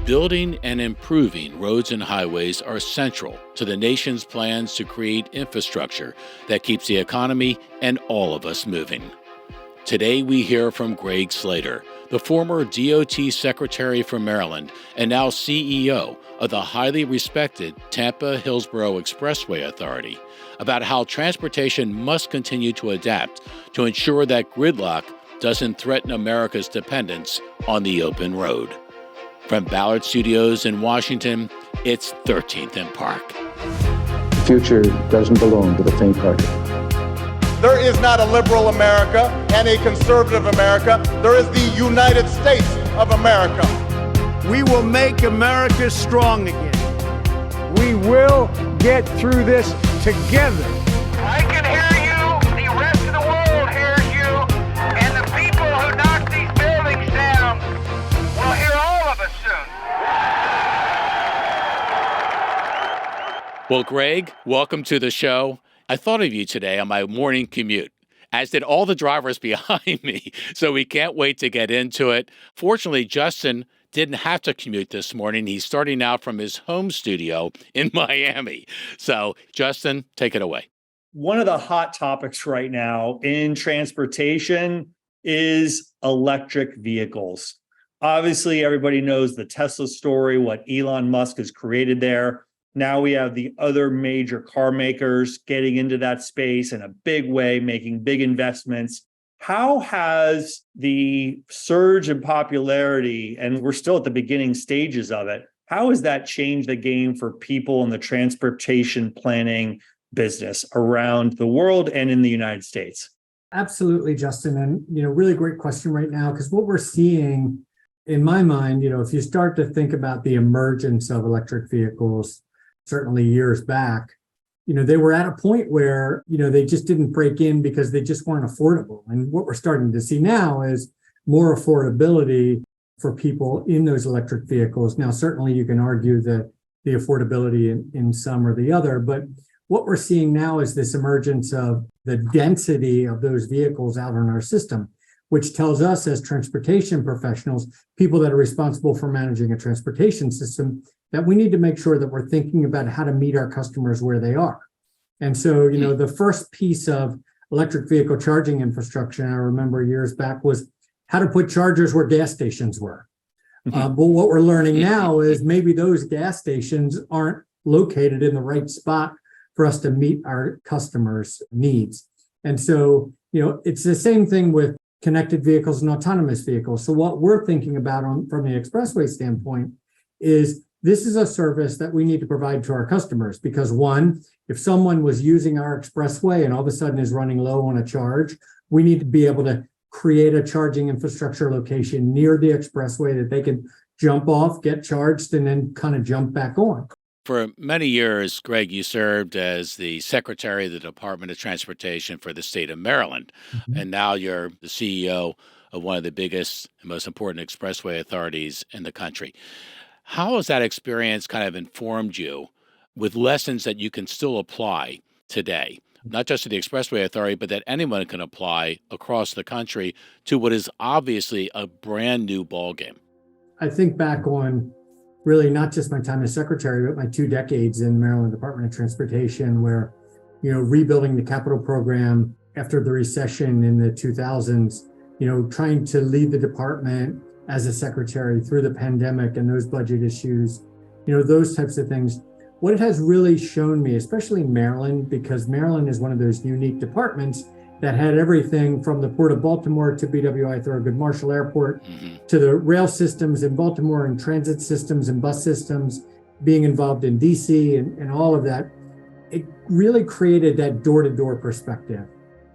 Building and improving roads and highways are central to the nation's plans to create infrastructure that keeps the economy and all of us moving. Today we hear from Greg Slater, the former DOT Secretary for Maryland and now CEO of the highly respected Tampa-Hillsborough Expressway Authority, about how transportation must continue to adapt to ensure that gridlock doesn't threaten America's dependence on the open road. From Ballard Studios in Washington, it's 13th and Park. The future doesn't belong to the faint-hearted. There is not a liberal America and a conservative America. There is the United States of America. We will make America strong again. We will get through this together. I can hear you. The rest of the world hears you. And the people who knock these buildings down will hear all of us soon. Well, Greg, welcome to the show. I thought of you today on my morning commute, as did all the drivers behind me, so we can't wait to get into it. Fortunately, Justin didn't have to commute this morning. He's starting out from his home studio in Miami. So, Justin, take it away. One of the hot topics right now in transportation is electric vehicles. Obviously, everybody knows the Tesla story, what Elon Musk has created there. Now we have the other major car makers getting into that space in a big way, making big investments. How has the surge in popularity, and we're still at the beginning stages of it, how has that changed the game for people in the transportation planning business around the world and in the United States? Absolutely, Justin. And, really great question right now, because what we're seeing in my mind, if you start to think about the emergence of electric vehicles, certainly years back, they were at a point where, they just didn't break in because they just weren't affordable. And what we're starting to see now is more affordability for people in those electric vehicles. Now, certainly you can argue that the affordability in some or the other, but what we're seeing now is this emergence of the density of those vehicles out in our system, which tells us as transportation professionals, people that are responsible for managing a transportation system, that we need to make sure that we're thinking about how to meet our customers where they are. And so, the first piece of electric vehicle charging infrastructure, and I remember years back, was how to put chargers where gas stations were. But what we're learning now is maybe those gas stations aren't located in the right spot for us to meet our customers' needs. And so, it's the same thing with connected vehicles and autonomous vehicles. So what we're thinking about from the expressway standpoint is this is a service that we need to provide to our customers because, one, if someone was using our expressway and all of a sudden is running low on a charge, we need to be able to create a charging infrastructure location near the expressway that they can jump off, get charged, and then kind of jump back on. For many years, Greg, you served as the Secretary of the Department of Transportation for the state of Maryland. And now you're the CEO of one of the biggest and most important expressway authorities in the country. How has that experience kind of informed you with lessons that you can still apply today, not just to the Expressway Authority, but that anyone can apply across the country to what is obviously a brand new ballgame? I think back on really not just my time as secretary, but my 2 decades in Maryland Department of Transportation, where, rebuilding the capital program after the recession in the 2000s, trying to lead the department as a secretary through the pandemic and those budget issues, those types of things. What it has really shown me, especially Maryland, because Maryland is one of those unique departments that had everything from the Port of Baltimore to BWI Thurgood Marshall Airport to the rail systems in Baltimore and transit systems and bus systems, being involved in DC and all of that. It really created that door-to-door perspective.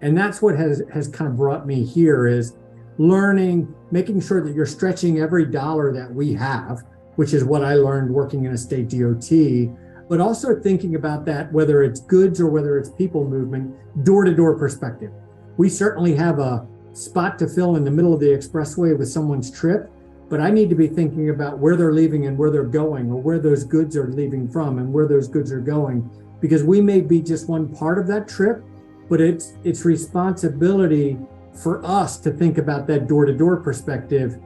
And that's what has kind of brought me here is learning, making sure that you're stretching every dollar that we have, which is what I learned working in a state DOT, but also thinking about that, whether it's goods or whether it's people movement, door-to-door perspective. We certainly have a spot to fill in the middle of the expressway with someone's trip, but I need to be thinking about where they're leaving and where they're going, or where those goods are leaving from and where those goods are going, because we may be just one part of that trip, but it's responsibility for us to think about that door-to-door perspective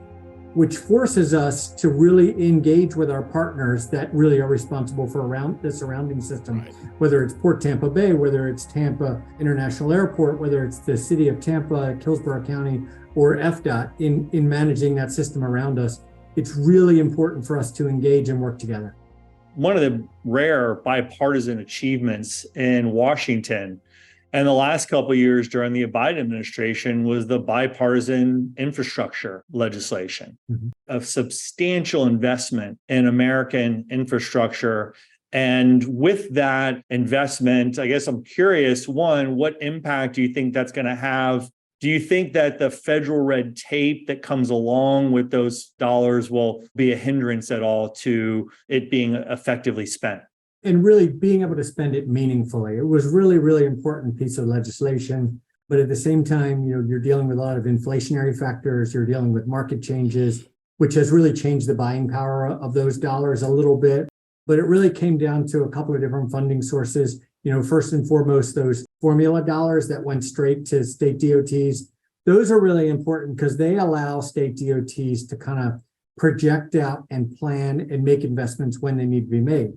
which forces us to really engage with our partners that really are responsible for the surrounding system, Right. whether it's Port Tampa Bay, whether it's Tampa International Airport, whether it's the city of Tampa, Hillsborough County, or FDOT in managing that system around us. It's really important for us to engage and work together. One of the rare bipartisan achievements in Washington and the last couple of years during the Biden administration was the bipartisan infrastructure legislation, a substantial investment in American infrastructure. And with that investment, I guess I'm curious, one, what impact do you think that's going to have? Do you think that the federal red tape that comes along with those dollars will be a hindrance at all to it being effectively spent? And really being able to spend it meaningfully. It was really, really important piece of legislation. But at the same time, you're dealing with a lot of inflationary factors. You're dealing with market changes, which has really changed the buying power of those dollars a little bit. But it really came down to a couple of different funding sources. First and foremost, those formula dollars that went straight to state DOTs. Those are really important because they allow state DOTs to kind of project out and plan and make investments when they need to be made.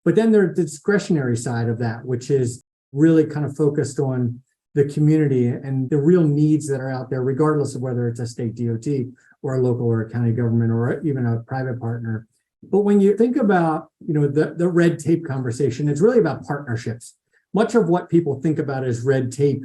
But then there's the discretionary side of that, which is really kind of focused on the community and the real needs that are out there, regardless of whether it's a state DOT or a local or a county government or even a private partner. But when you think about, the red tape conversation, it's really about partnerships. Much of what people think about as red tape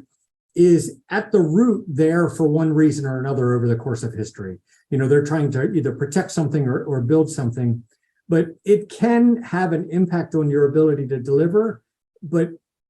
is at the root there for one reason or another over the course of history. They're trying to either protect something or build something. But it can have an impact on your ability to deliver. But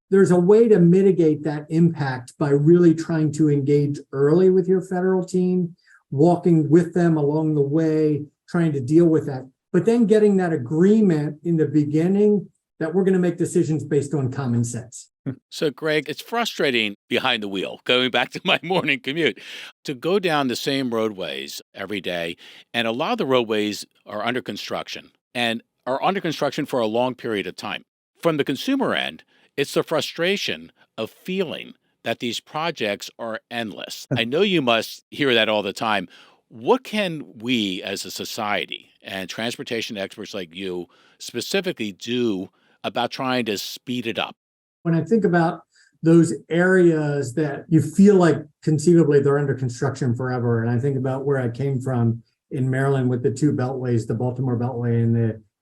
there's a way to mitigate that impact by really trying to engage early with your federal team, walking with them along the way, trying to deal with that. But then getting that agreement in the beginning that we're going to make decisions based on common sense. So, Greg, it's frustrating behind the wheel, going back to my morning commute, to go down the same roadways every day. And a lot of the roadways are under construction and are under construction for a long period of time. From the consumer end, it's the frustration of feeling that these projects are endless. I know you must hear that all the time. What can we as a society and transportation experts like you specifically do about trying to speed it up? When I think about those areas that you feel like conceivably they're under construction forever, and I think about where I came from in Maryland with the two beltways, the Baltimore Beltway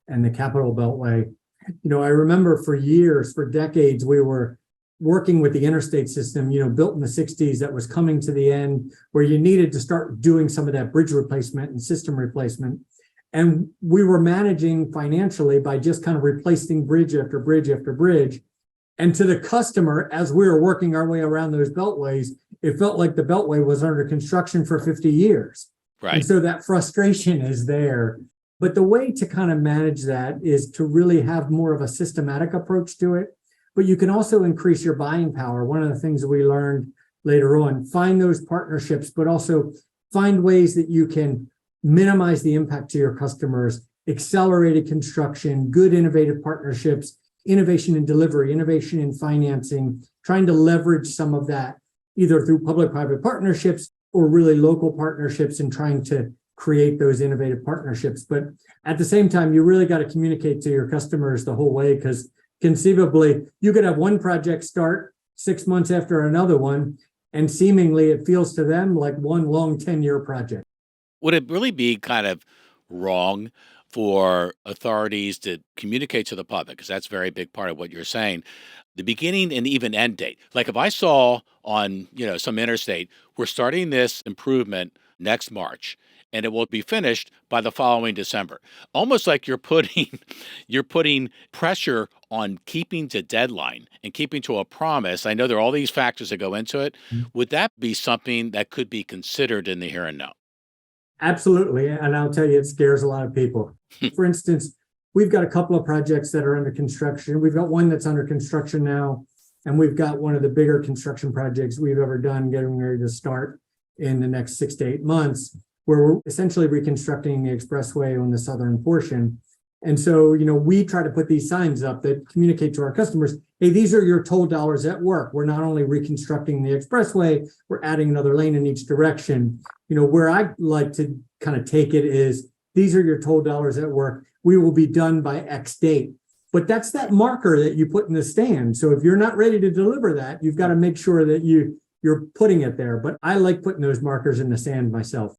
and the Capitol Beltway, I remember for years, for decades, we were working with the interstate system, built in the 60s that was coming to the end where you needed to start doing some of that bridge replacement and system replacement. And we were managing financially by just kind of replacing bridge after bridge after bridge. And to the customer, as we were working our way around those beltways, it felt like the beltway was under construction for 50 years. Right. And so that frustration is there. But the way to kind of manage that is to really have more of a systematic approach to it. But you can also increase your buying power. One of the things that we learned later on, find those partnerships, but also find ways that you can minimize the impact to your customers, accelerated construction, good innovative partnerships, innovation in delivery, innovation in financing, trying to leverage some of that either through public-private partnerships or really local partnerships and trying to create those innovative partnerships. But at the same time, you really got to communicate to your customers the whole way, because conceivably you could have one project start 6 months after another one, and seemingly it feels to them like one long 10-year project. Would it really be kind of wrong for authorities to communicate to the public, because that's a very big part of what you're saying, the beginning and even end date? Like if I saw on, some interstate, we're starting this improvement next March, and it will be finished by the following December. Almost like you're putting pressure on keeping to deadline and keeping to a promise. I know there are all these factors that go into it. Would that be something that could be considered in the here and now? Absolutely. And I'll tell you, it scares a lot of people. For instance, we've got a couple of projects that are under construction. We've got one that's under construction now, and we've got one of the bigger construction projects we've ever done getting ready to start in the next 6 to 8 months, where we're essentially reconstructing the expressway on the southern portion. And so, we try to put these signs up that communicate to our customers, hey, these are your toll dollars at work. We're not only reconstructing the expressway, we're adding another lane in each direction. Where I like to kind of take it is, these are your toll dollars at work. We will be done by X date. But that's that marker that you put in the stand. So if you're not ready to deliver that, you've got to make sure that you're putting it there. But I like putting those markers in the sand myself.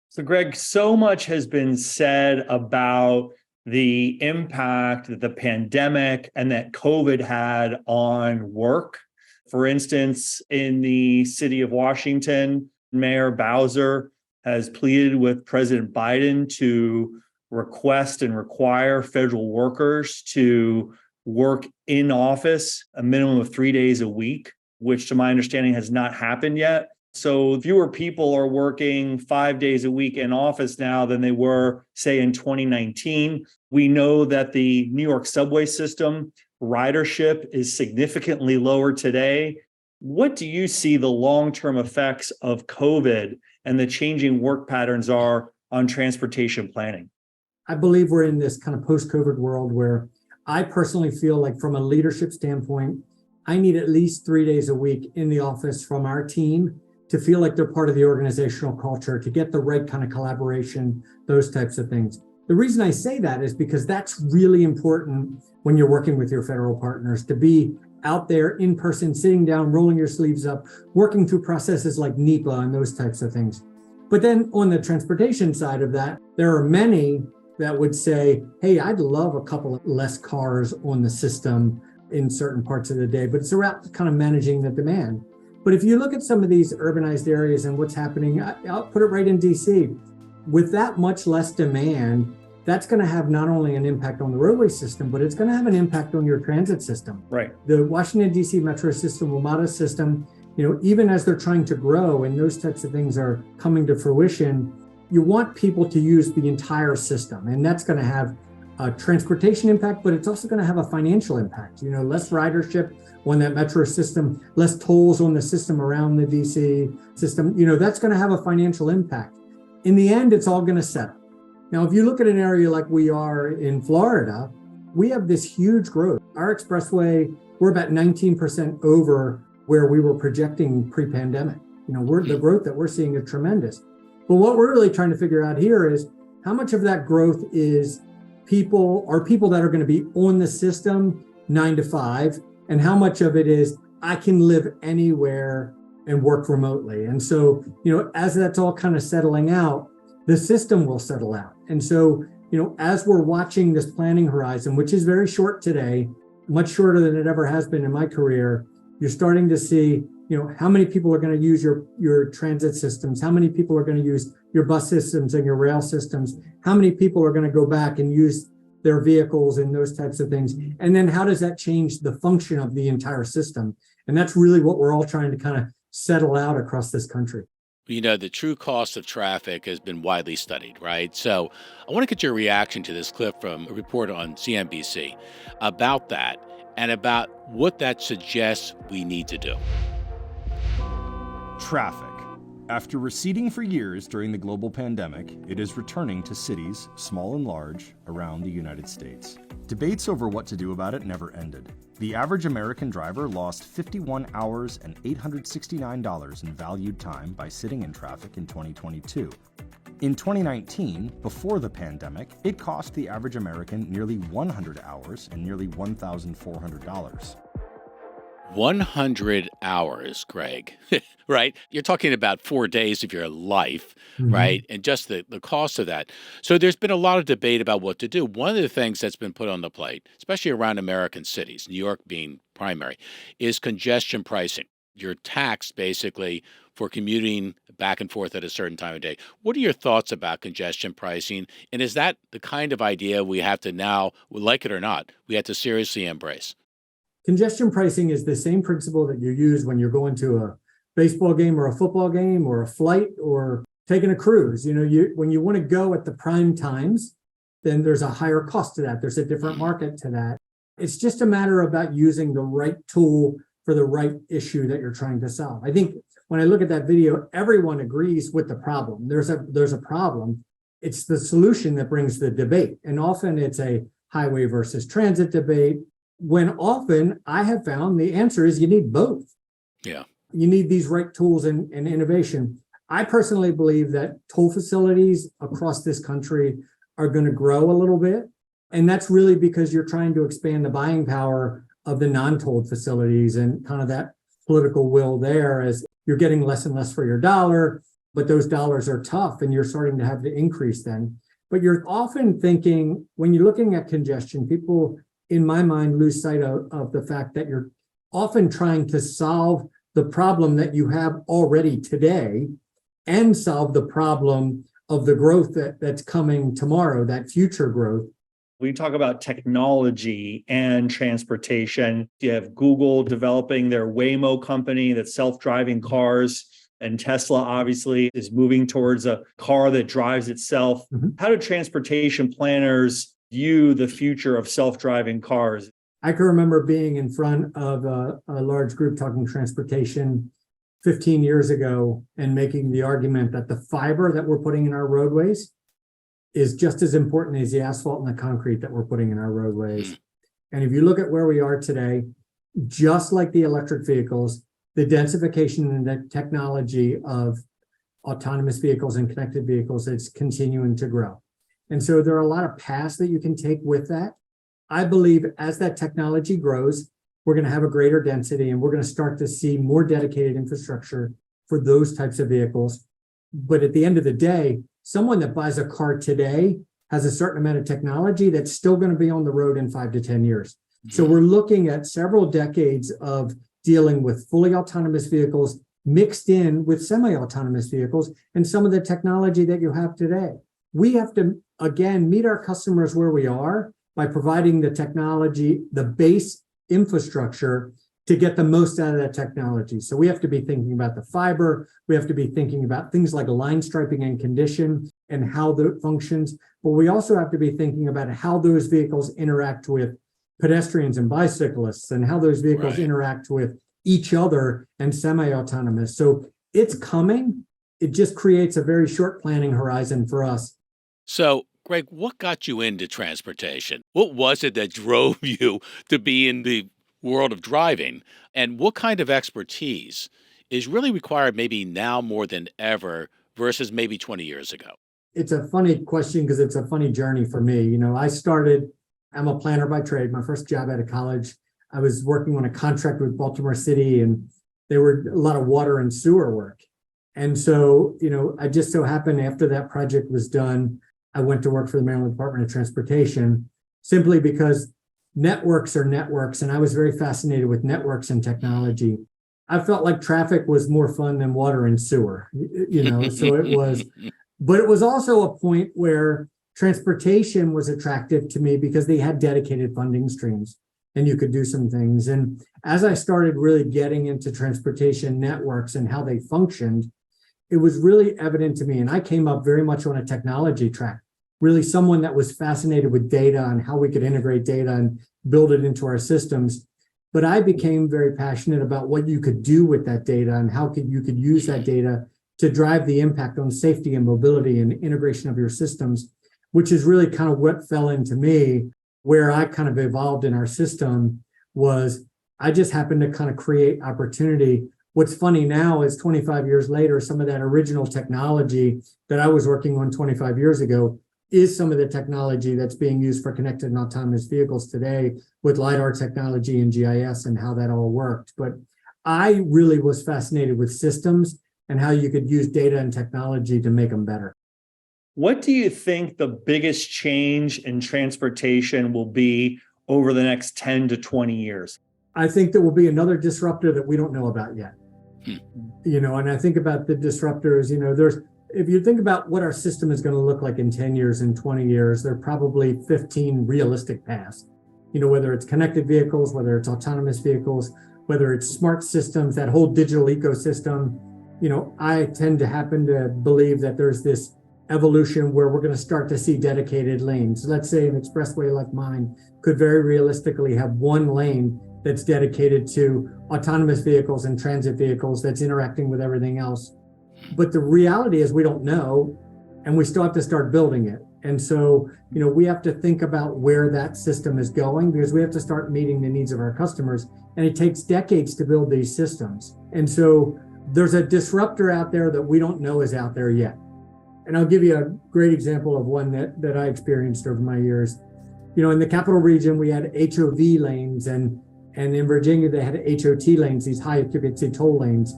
So, Greg, so much has been said about the impact that the pandemic and that COVID had on work. For instance, in the city of Washington, Mayor Bowser has pleaded with President Biden to request and require federal workers to work in office a minimum of 3 days a week, which to my understanding has not happened yet. So fewer people are working 5 days a week in office now than they were, say, in 2019. We know that the New York subway system ridership is significantly lower today. What do you see the long-term effects of COVID and the changing work patterns are on transportation planning? I believe we're in this kind of post-COVID world where I personally feel like from a leadership standpoint, I need at least 3 days a week in the office from our team to feel like they're part of the organizational culture, to get the right kind of collaboration, those types of things. The reason I say that is because that's really important when you're working with your federal partners, to be out there in person, sitting down, rolling your sleeves up, working through processes like NEPA and those types of things. But then on the transportation side of that, there are many that would say, hey, I'd love a couple of less cars on the system in certain parts of the day, but it's around kind of managing the demand. But if you look at some of these urbanized areas and what's happening, I'll put it right in DC. With that much less demand, that's going to have not only an impact on the roadway system, but it's going to have an impact on your transit system. Right. The Washington, D.C. metro system, WMATA system, even as they're trying to grow and those types of things are coming to fruition, you want people to use the entire system. And that's going to have a transportation impact, but it's also going to have a financial impact. Less ridership on that metro system, less tolls on the system around the DC system. That's going to have a financial impact. In the end, it's all going to settle. Now, if you look at an area like we are in Florida, we have this huge growth. Our expressway, we're about 19% over where we were projecting pre-pandemic. The growth that we're seeing is tremendous. But what we're really trying to figure out here is how much of that growth is people that are going to be on the system 9 to 5, and how much of it is I can live anywhere and work remotely. And so, as that's all kind of settling out, the system will settle out. And so, as we're watching this planning horizon, which is very short today, much shorter than it ever has been in my career, you're starting to see, how many people are going to use your transit systems, how many people are going to use your bus systems and your rail systems, how many people are going to go back and use their vehicles and those types of things. And then how does that change the function of the entire system? And that's really what we're all trying to kind of settle out across this country. The true cost of traffic has been widely studied, right? So I want to get your reaction to this clip from a report on CNBC about that and about what that suggests we need to do. Traffic. After receding for years during the global pandemic, it is returning to cities, small and large, around the United States. Debates over what to do about it never ended. The average American driver lost 51 hours and $869 in valued time by sitting in traffic in 2022. In 2019, before the pandemic, it cost the average American nearly 100 hours and nearly $1,400. 100 hours, Greg, right? You're talking about 4 days of your life, right? And just the cost of that. So there's been a lot of debate about what to do. One of the things that's been put on the plate, especially around American cities, New York being primary, is congestion pricing. You're taxed basically for commuting back and forth at a certain time of day. What are your thoughts about congestion pricing? And is that the kind of idea we have to now, like it or not, we have to seriously embrace? Congestion pricing is the same principle that you use when you're going to a baseball game or a football game or a flight or taking a cruise. When you want to go at the prime times, then there's a higher cost to that. There's a different market to that. It's just a matter about using the right tool for the right issue that you're trying to solve. I think when I look at that video, everyone agrees with the problem. There's a problem. It's the solution that brings the debate. And often it's a highway versus transit debate, when often I have found the answer is you need both. Yeah. You need these right tools and innovation. I personally believe that toll facilities across this country are going to grow a little bit. And that's really because you're trying to expand the buying power of the non-tolled facilities and kind of that political will there as you're getting less and less for your dollar, but those dollars are tough and you're starting to have to increase then. But you're often thinking, when you're looking at congestion, people in my mind lose sight of the fact that you're often trying to solve the problem that you have already today and solve the problem of the growth that's coming tomorrow, that future growth. We talk about technology and transportation. You have Google developing their Waymo company that's self-driving cars, and Tesla obviously is moving towards a car that drives itself. Mm-hmm. How do transportation planners view the future of self-driving cars? I can remember being in front of a large group talking transportation 15 years ago and making the argument that the fiber that we're putting in our roadways is just as important as the asphalt and the concrete that we're putting in our roadways. And if you look at where we are today, just like the electric vehicles, the densification and the technology of autonomous vehicles and connected vehicles is continuing to grow. And so there are a lot of paths that you can take with that. I believe as that technology grows, we're going to have a greater density and we're going to start to see more dedicated infrastructure for those types of vehicles. But at the end of the day, someone that buys a car today has a certain amount of technology that's still going to be on the road in 5 to 10 years. So we're looking at several decades of dealing with fully autonomous vehicles mixed in with semi-autonomous vehicles and some of the technology that you have today. We have to, again, meet our customers where we are by providing the technology, the base infrastructure to get the most out of that technology. So we have to be thinking about the fiber. We have to be thinking about things like line striping and condition and how that functions. But we also have to be thinking about how those vehicles interact with pedestrians and bicyclists and how those vehicles interact with each other and semi-autonomous. So it's coming. It just creates a very short planning horizon for us. So, Greg, what got you into transportation? What was it that drove you to be in the world of driving? And what kind of expertise is really required maybe now more than ever versus maybe 20 years ago? It's a funny question because it's a funny journey for me. You know, I'm a planner by trade. My first job out of college, I was working on a contract with Baltimore City, and there were a lot of water and sewer work. And so, you know, I just so happened after that project was done, I went to work for the Maryland Department of Transportation simply because networks are networks. And I was very fascinated with networks and technology. I felt like traffic was more fun than water and sewer, you know, so it was, but it was also a point where transportation was attractive to me because they had dedicated funding streams and you could do some things. And as I started really getting into transportation networks and how they functioned, it was really evident to me. And I came up very much on a technology track, really someone that was fascinated with data and how we could integrate data and build it into our systems. But I became very passionate about what you could do with that data and how you could use that data to drive the impact on safety and mobility and integration of your systems, which is really kind of what fell into me. Where I kind of evolved in our system was I just happened to kind of create opportunity. What's funny now is 25 years later, some of that original technology that I was working on 25 years ago is some of the technology that's being used for connected and autonomous vehicles today with LiDAR technology and GIS and how that all worked. But I really was fascinated with systems and how you could use data and technology to make them better. What do you think the biggest change in transportation will be over the next 10 to 20 years? I think there will be another disruptor that we don't know about yet. You know, and I think about the disruptors, you know, if you think about what our system is going to look like in 10 years and 20 years, there are probably 15 realistic paths. You know, whether it's connected vehicles, whether it's autonomous vehicles, whether it's smart systems, that whole digital ecosystem. You know, I tend to happen to believe that there's this evolution where we're going to start to see dedicated lanes. Let's say an expressway like mine could very realistically have one lane that's dedicated to autonomous vehicles and transit vehicles that's interacting with everything else. But the reality is we don't know, and we still have to start building it. And so, you know, we have to think about where that system is going because we have to start meeting the needs of our customers. And it takes decades to build these systems. And so there's a disruptor out there that we don't know is out there yet. And I'll give you a great example of one that I experienced over my years. In the capital region, we had HOV lanes, and in Virginia, they had HOT lanes, these high occupancy toll lanes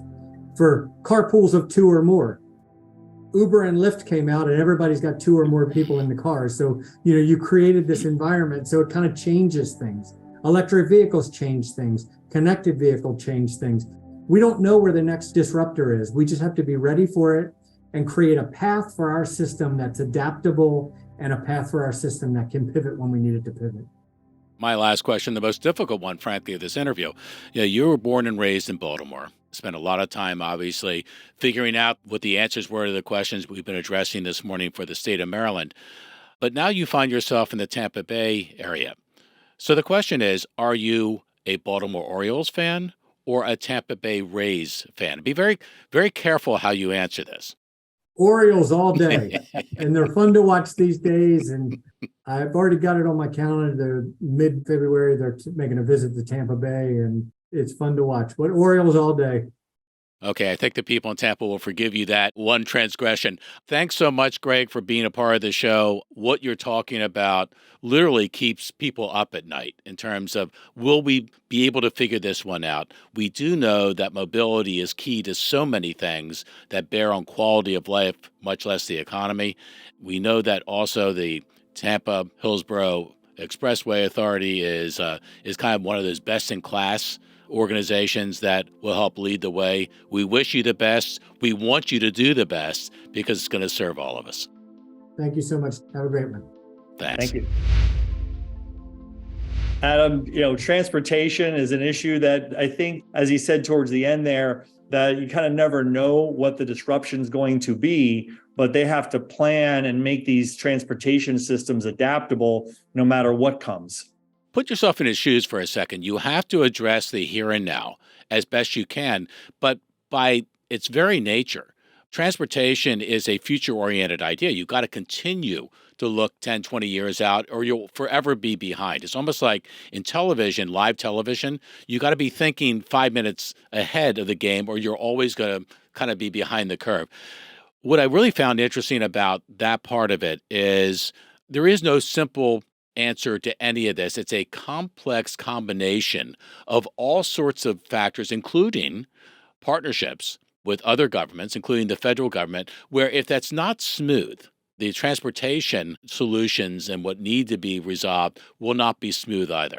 for carpools of 2 or more. Uber and Lyft came out and everybody's got 2 or more people in the car. So, you created this environment. So it kind of changes things. Electric vehicles change things. Connected vehicle change things. We don't know where the next disruptor is. We just have to be ready for it and create a path for our system that's adaptable and a path for our system that can pivot when we need it to pivot. My last question, the most difficult one, frankly, of this interview. You were born and raised in Baltimore. Spent a lot of time, obviously, figuring out what the answers were to the questions we've been addressing this morning for the state of Maryland. But now you find yourself in the Tampa Bay area. So the question is, are you a Baltimore Orioles fan or a Tampa Bay Rays fan? Be very, very careful how you answer this. Orioles all day, and they're fun to watch these days. And I've already got it on my calendar. They're mid-February. They're making a visit to Tampa Bay, and it's fun to watch. But Orioles all day. Okay, I think the people in Tampa will forgive you that one transgression. Thanks so much, Greg, for being a part of the show. What you're talking about literally keeps people up at night in terms of, will we be able to figure this one out? We do know that mobility is key to so many things that bear on quality of life, much less the economy. We know that also the Tampa Hillsborough Expressway Authority is kind of one of those best-in-class organizations that will help lead the way. We wish you the best. We want you to do the best because it's going to serve all of us. Thank you so much. Have a great one. Thanks. Thank you. Adam, transportation is an issue that I think, as he said towards the end there, that you kind of never know what the disruption is going to be, but they have to plan and make these transportation systems adaptable no matter what comes. Put yourself in his shoes for a second. You have to address the here and now as best you can, but by its very nature, transportation is a future-oriented idea. You've got to continue to look 10, 20 years out, or you'll forever be behind. It's almost like in television, live television, you got to be thinking 5 minutes ahead of the game, or you're always going to kind of be behind the curve. What I really found interesting about that part of it is there is no simple answer to any of this. It's a complex combination of all sorts of factors, including partnerships with other governments, including the federal government, where if that's not smooth, the transportation solutions and what need to be resolved will not be smooth either.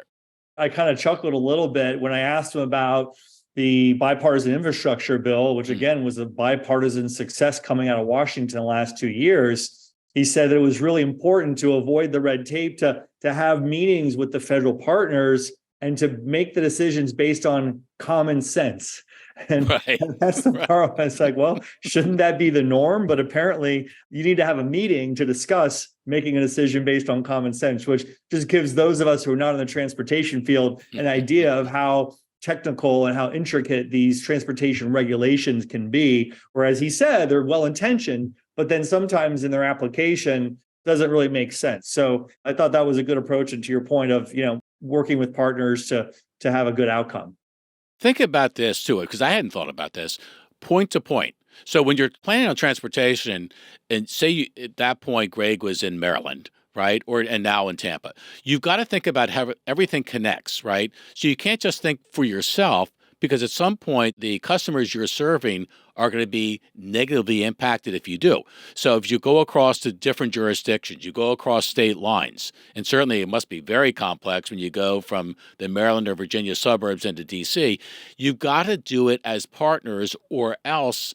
I kind of chuckled a little bit when I asked him about the bipartisan infrastructure bill, which again was a bipartisan success coming out of Washington the last 2 years. He said that it was really important to avoid the red tape, to have meetings with the federal partners and to make the decisions based on common sense. And, right. and that's the part where it's like, well, shouldn't that be the norm? But apparently you need to have a meeting to discuss making a decision based on common sense, which just gives those of us who are not in the transportation field an idea of how technical and how intricate these transportation regulations can be. Whereas he said they're well-intentioned, but then sometimes in their application doesn't really make sense. So I thought that was a good approach. And to your point of, working with partners to have a good outcome. Think about this too, because I hadn't thought about this, point to point. So when you're planning on transportation, and say at that point, Greg was in Maryland, right? And now in Tampa, you've got to think about how everything connects, right? So you can't just think for yourself, because at some point, the customers you're serving are going to be negatively impacted if you do. So if you go across to different jurisdictions, you go across state lines, and certainly it must be very complex when you go from the Maryland or Virginia suburbs into D.C., you've got to do it as partners or else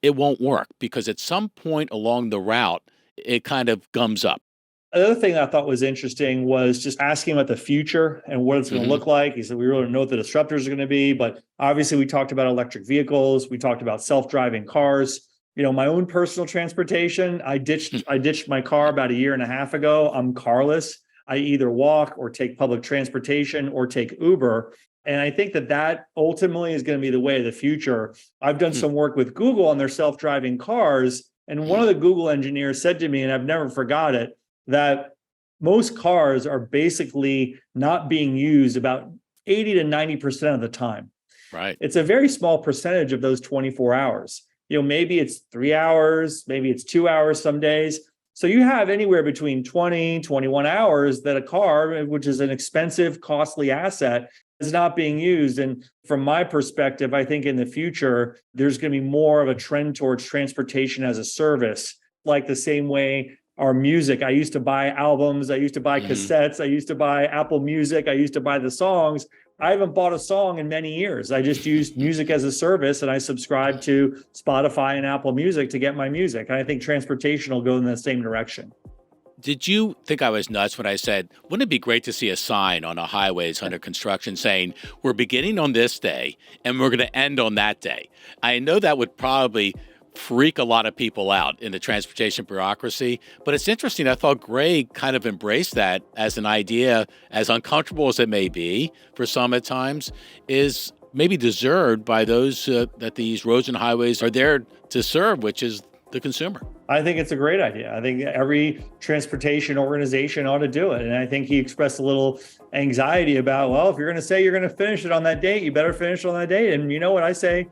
it won't work, because at some point along the route, it kind of gums up. Another thing I thought was interesting was just asking about the future and what it's going to look like. He said, we really don't know what the disruptors are going to be, but obviously we talked about electric vehicles. We talked about self-driving cars. My own personal transportation, I ditched my car about 1.5 years ago. I'm carless. I either walk or take public transportation or take Uber. And I think that ultimately is going to be the way of the future. I've done some work with Google on their self-driving cars. And one of the Google engineers said to me, and I've never forgot it, that most cars are basically not being used about 80 to 90% of the time. Right. It's a very small percentage of those 24 hours. Maybe it's 3 hours, maybe it's 2 hours some days. So you have anywhere between 20, 21 hours that a car, which is an expensive, costly asset, is not being used. And from my perspective, I think in the future, there's going to be more of a trend towards transportation as a service, like the same way our music. I used to buy albums, I used to buy cassettes, I used to buy Apple Music, I used to buy the songs. I haven't bought a song in many years. I just use music as a service, and I subscribe to Spotify and Apple Music to get my music. And I think transportation will go in the same direction. Did you think I was nuts when I said, wouldn't it be great to see a sign on a highway that's under construction saying, we're beginning on this day and we're going to end on that day? I know that would probably freak a lot of people out in the transportation bureaucracy, but it's interesting. I thought Greg kind of embraced that as an idea, as uncomfortable as it may be for some at times, is maybe deserved by those that these roads and highways are there to serve, which is the consumer. I think it's a great idea. I think every transportation organization ought to do it. And I think he expressed a little anxiety about, well, if you're going to say you're going to finish it on that date, you better finish it on that date. And you know what I say?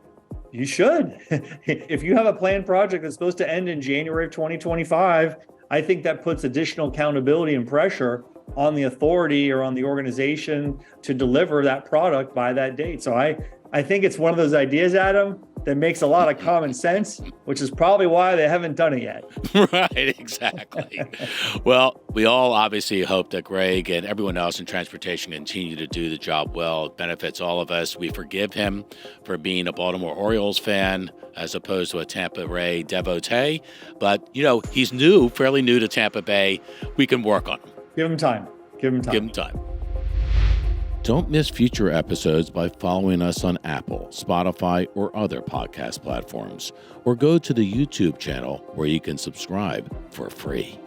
You should. If you have a planned project that's supposed to end in January of 2025, I think that puts additional accountability and pressure on the authority or on the organization to deliver that product by that date. So I think it's one of those ideas, Adam, that makes a lot of common sense, which is probably why they haven't done it yet. Right, exactly. Well, we all obviously hope that Greg and everyone else in transportation continue to do the job well. It benefits all of us. We forgive him for being a Baltimore Orioles fan as opposed to a Tampa Bay devotee. But, he's fairly new to Tampa Bay. We can work on him. Give him time. Give him time. Don't miss future episodes by following us on Apple, Spotify, or other podcast platforms, or go to the YouTube channel where you can subscribe for free.